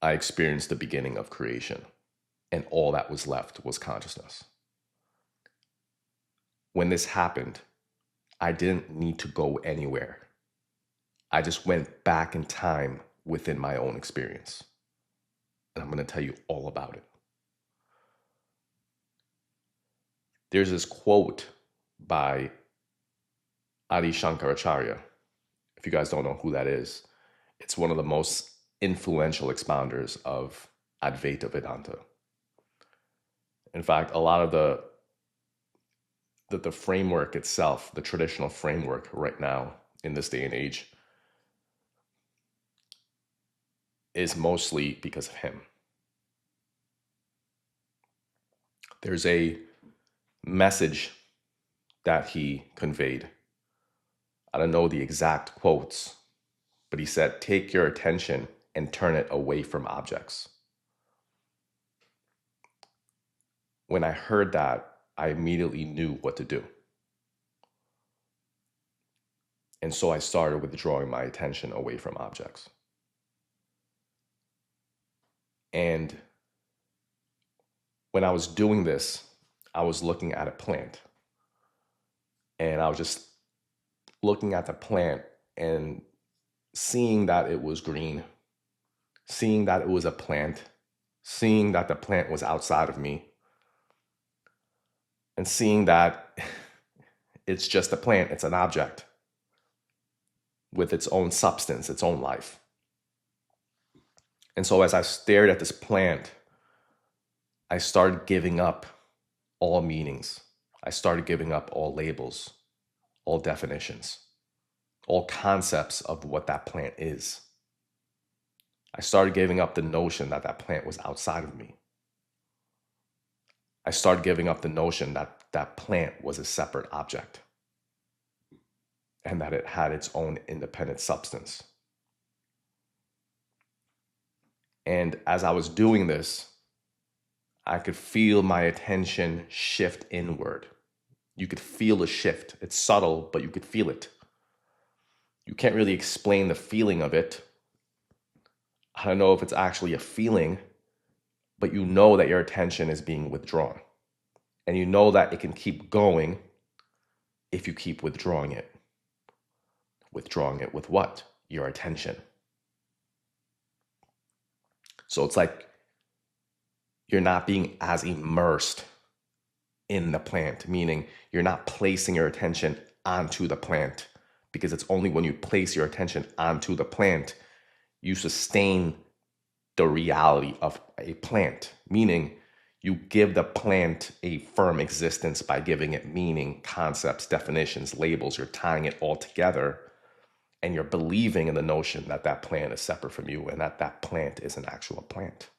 I experienced the beginning of creation, and all that was left was consciousness. When this happened, I didn't need to go anywhere. I just went back in time within my own experience. And I'm going to tell you all about it. There's this quote by Adi Shankaracharya. If you guys don't know who that is, it's one of the most influential expounders of Advaita Vedanta. In fact, a lot of the framework itself, the traditional framework right now in this day and age, is mostly because of him. There's a message that he conveyed. I don't know the exact quotes, but he said, take your attention and turn it away from objects. When I heard that, I immediately knew what to do. And so I started withdrawing my attention away from objects. And when I was doing this, I was looking at a plant. And I was just looking at the plant and seeing that it was green, seeing that it was a plant, seeing that the plant was outside of me, and seeing that it's just a plant, it's an object with its own substance, its own life. And so as I stared at this plant, I started giving up all meanings. I started giving up all labels, all definitions, all concepts of what that plant is. I started giving up the notion that that plant was outside of me. I started giving up the notion that that plant was a separate object and that it had its own independent substance. And as I was doing this, I could feel my attention shift inward. You could feel the shift. It's subtle, but you could feel it. You can't really explain the feeling of it. I don't know if it's actually a feeling, but you know that your attention is being withdrawn. And you know that it can keep going if you keep withdrawing it. Withdrawing it with what? Your attention. So it's like you're not being as immersed in the plant, meaning you're not placing your attention onto the plant, because it's only when you place your attention onto the plant you sustain the reality of a plant, meaning you give the plant a firm existence by giving it meaning, concepts, definitions, labels. You're tying it all together, and you're believing in the notion that that plant is separate from you and that that plant is an actual plant.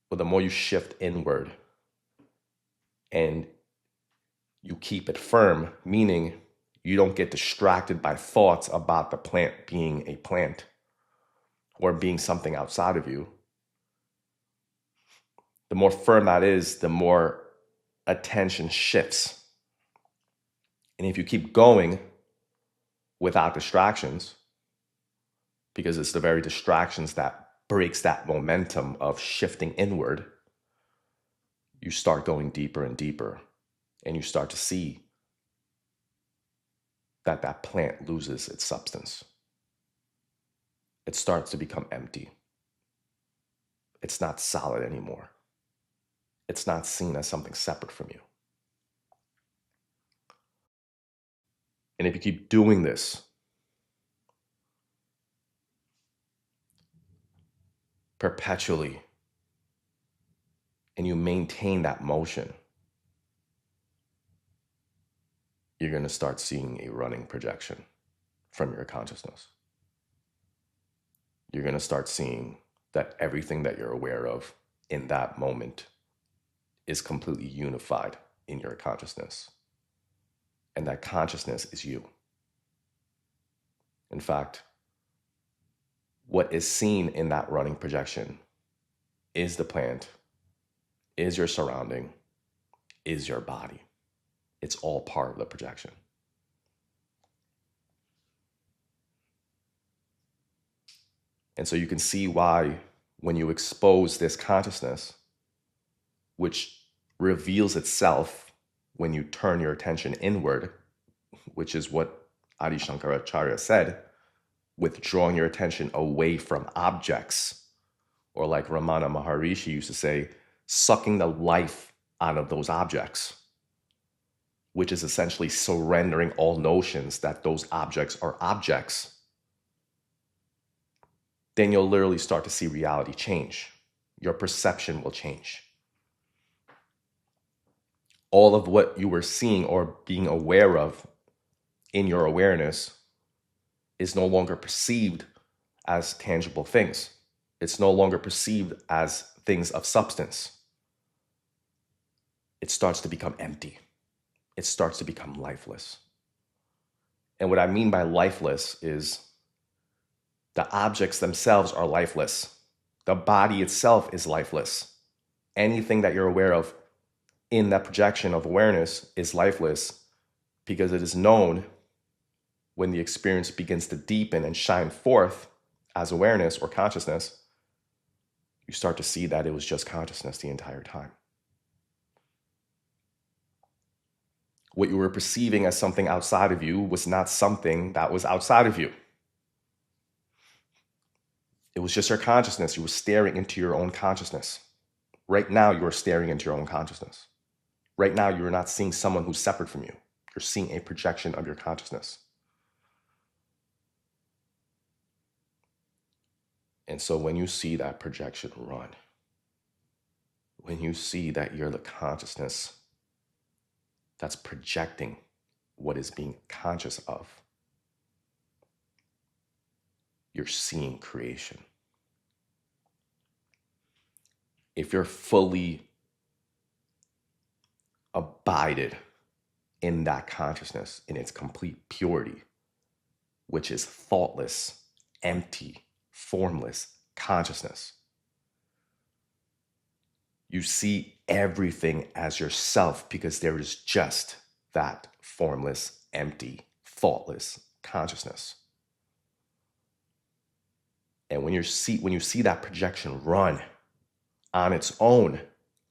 But the more you shift inward and you keep it firm, meaning you don't get distracted by thoughts about the plant being a plant or being something outside of you, the more firm that is, the more attention shifts. And if you keep going without distractions, because it's the very distractions that breaks that momentum of shifting inward, you start going deeper and deeper, and you start to see that that plant loses its substance. It starts to become empty. It's not solid anymore. It's not seen as something separate from you. And if you keep doing this, perpetually, and you maintain that motion, you're going to start seeing a running projection from your consciousness. You're going to start seeing that everything that you're aware of in that moment is completely unified in your consciousness. And that consciousness is you. In fact, what is seen in that running projection is the plant, is your surrounding, is your body. It's all part of the projection. And so you can see why when you expose this consciousness, which reveals itself when you turn your attention inward, which is what Adi Shankaracharya said, withdrawing your attention away from objects, or like Ramana Maharishi used to say, sucking the life out of those objects, which is essentially surrendering all notions that those objects are objects. Then you'll literally start to see reality change. Your perception will change. All of what you were seeing or being aware of in your awareness is no longer perceived as tangible things. It's no longer perceived as things of substance. It starts to become empty. It starts to become lifeless. And what I mean by lifeless is the objects themselves are lifeless. The body itself is lifeless. Anything that you're aware of in that projection of awareness is lifeless, because it is known when the experience begins to deepen and shine forth as awareness or consciousness, you start to see that it was just consciousness the entire time. What you were perceiving as something outside of you was not something that was outside of you. It was just your consciousness. You were staring into your own consciousness. Right now, you are staring into your own consciousness. Right now, you are not seeing someone who's separate from you. You're seeing a projection of your consciousness. And so when you see that projection run, when you see that you're the consciousness that's projecting what is being conscious of, you're seeing creation. If you're fully abided in that consciousness, in its complete purity, which is thoughtless, empty, formless consciousness, you see everything as yourself, because there is just that formless, empty, thoughtless consciousness. And when you see that projection run on its own,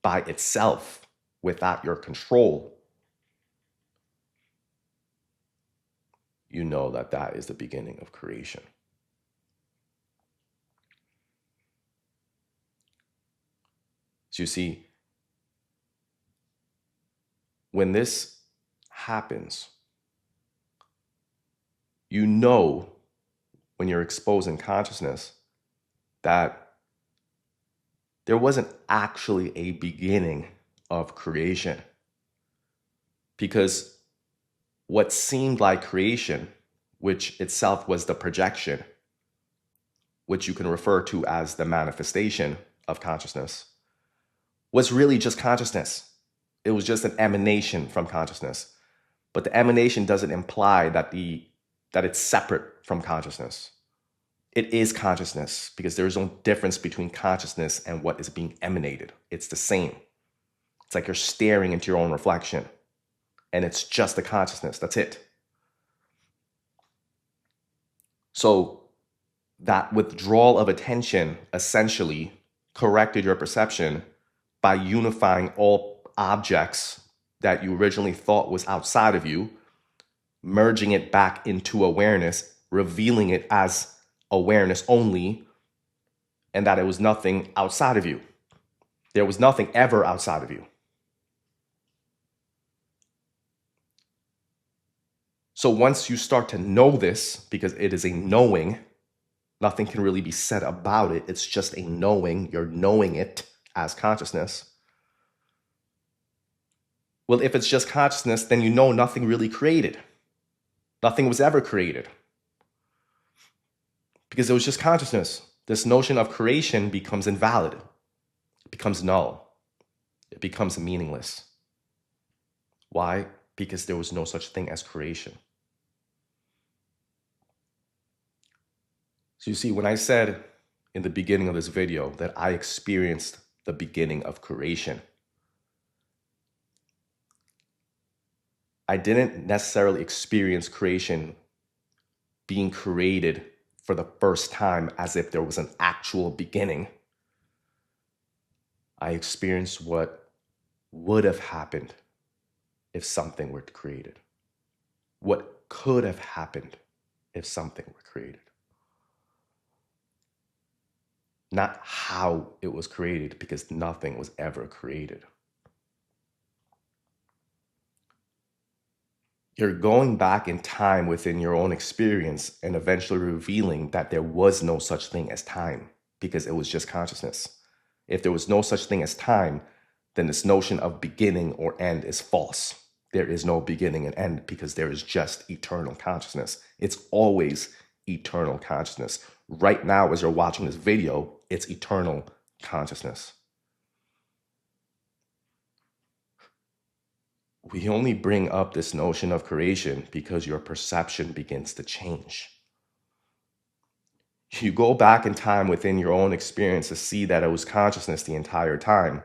by itself, without your control, you know that that is the beginning of creation. So you see, when this happens, you know when you're exposing consciousness that there wasn't actually a beginning of creation. Because what seemed like creation, which itself was the projection, which you can refer to as the manifestation of consciousness, was really just consciousness. It was just an emanation from consciousness. But the emanation doesn't imply that it's separate from consciousness. It is consciousness, because there is no difference between consciousness and what is being emanated. It's the same. It's like you're staring into your own reflection, and it's just the consciousness. That's it. So that withdrawal of attention essentially corrected your perception by unifying all objects that you originally thought was outside of you, merging it back into awareness, revealing it as awareness only, and that it was nothing outside of you. There was nothing ever outside of you. So once you start to know this, because it is a knowing, nothing can really be said about it. It's just a knowing. You're knowing it as consciousness. Well, if it's just consciousness, then you know nothing really created. Nothing was ever created, because it was just consciousness. This notion of creation becomes invalid. It becomes null. It becomes meaningless. Why? Because there was no such thing as creation. So you see, when I said in the beginning of this video that I experienced the beginning of creation, I didn't necessarily experience creation being created for the first time as if there was an actual beginning. I experienced what would have happened if something were created. What could have happened if something were created. Not how it was created, because nothing was ever created. You're going back in time within your own experience and eventually revealing that there was no such thing as time, because it was just consciousness. If there was no such thing as time, then this notion of beginning or end is false. There is no beginning and end, because there is just eternal consciousness. It's always eternal consciousness. Right now, as you're watching this video, it's eternal consciousness. We only bring up this notion of creation because your perception begins to change. You go back in time within your own experience to see that it was consciousness the entire time.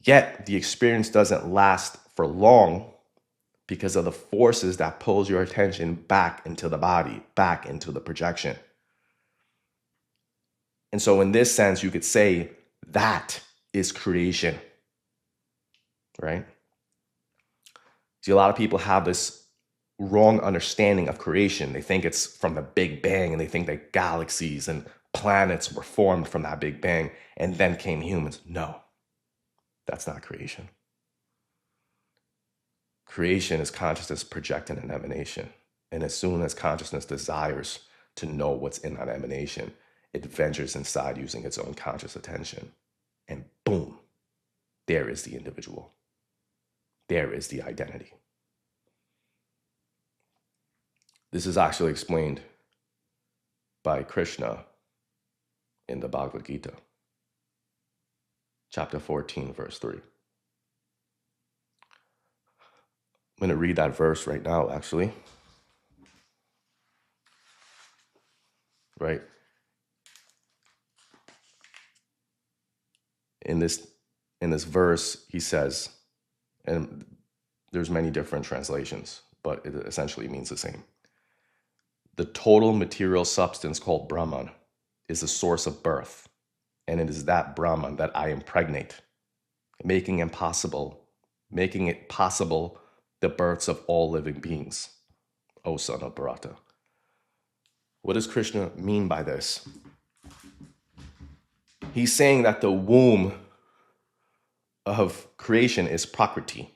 Yet the experience doesn't last for long because of the forces that pulls your attention back into the body, back into the projection. And so in this sense, you could say that is creation, right? See, a lot of people have this wrong understanding of creation. They think it's from the Big Bang, and they think that galaxies and planets were formed from that Big Bang, and then came humans. No, that's not creation. Creation is consciousness projecting an emanation. And as soon as consciousness desires to know what's in that emanation, it ventures inside using its own conscious attention. And boom, there is the individual. There is the identity. This is actually explained by Krishna in the Bhagavad Gita, chapter 14, verse 3. I'm going to read that verse right now, actually. Right? In this verse, he says, and there's many different translations, but it essentially means the same. The total material substance called Brahman is the source of birth, and it is that Brahman that I impregnate, making it possible the births of all living beings, O son of Bharata. What does Krishna mean by this? He's saying that the womb of creation is Prakriti.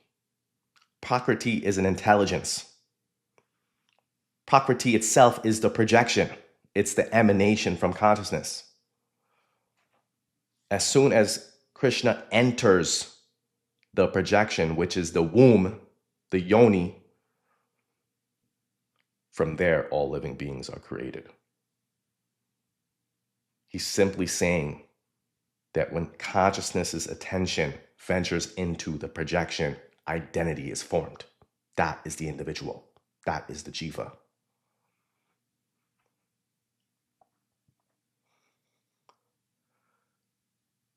Prakriti is an intelligence. Prakriti itself is the projection. It's the emanation from consciousness. As soon as Krishna enters the projection, which is the womb, the yoni, from there all living beings are created. He's simply saying that when consciousness's attention ventures into the projection, identity is formed. That is the individual. That is the jiva.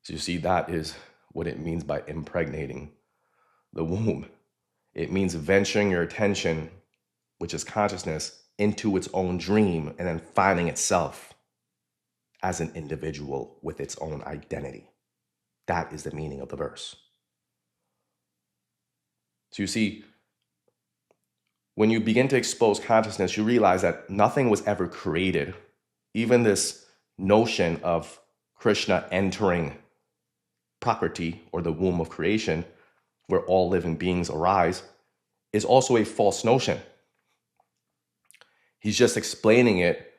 So you see, that is what it means by impregnating the womb. It means venturing your attention, which is consciousness, into its own dream and then finding itself as an individual with its own identity. That is the meaning of the verse. So you see, when you begin to expose consciousness, you realize that nothing was ever created. Even this notion of Krishna entering Prakriti, or the womb of creation, where all living beings arise, is also a false notion. He's just explaining it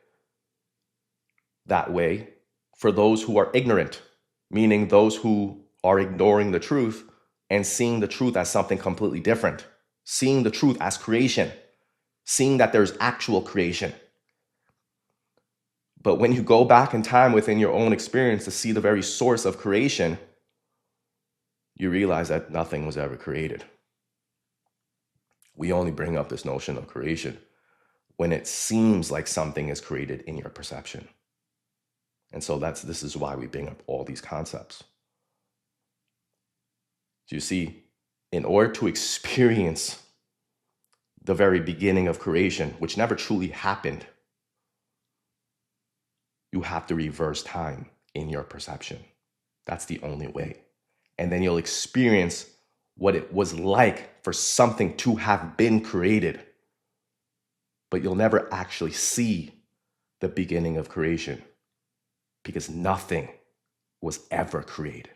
that way for those who are ignorant, meaning those who are ignoring the truth and seeing the truth as something completely different, seeing the truth as creation, seeing that there's actual creation. But when you go back in time within your own experience to see the very source of creation, you realize that nothing was ever created. We only bring up this notion of creation when it seems like something is created in your perception. And so this is why we bring up all these concepts. So you see, in order to experience the very beginning of creation, which never truly happened, you have to reverse time in your perception. That's the only way. And then you'll experience what it was like for something to have been created. But you'll never actually see the beginning of creation because nothing was ever created.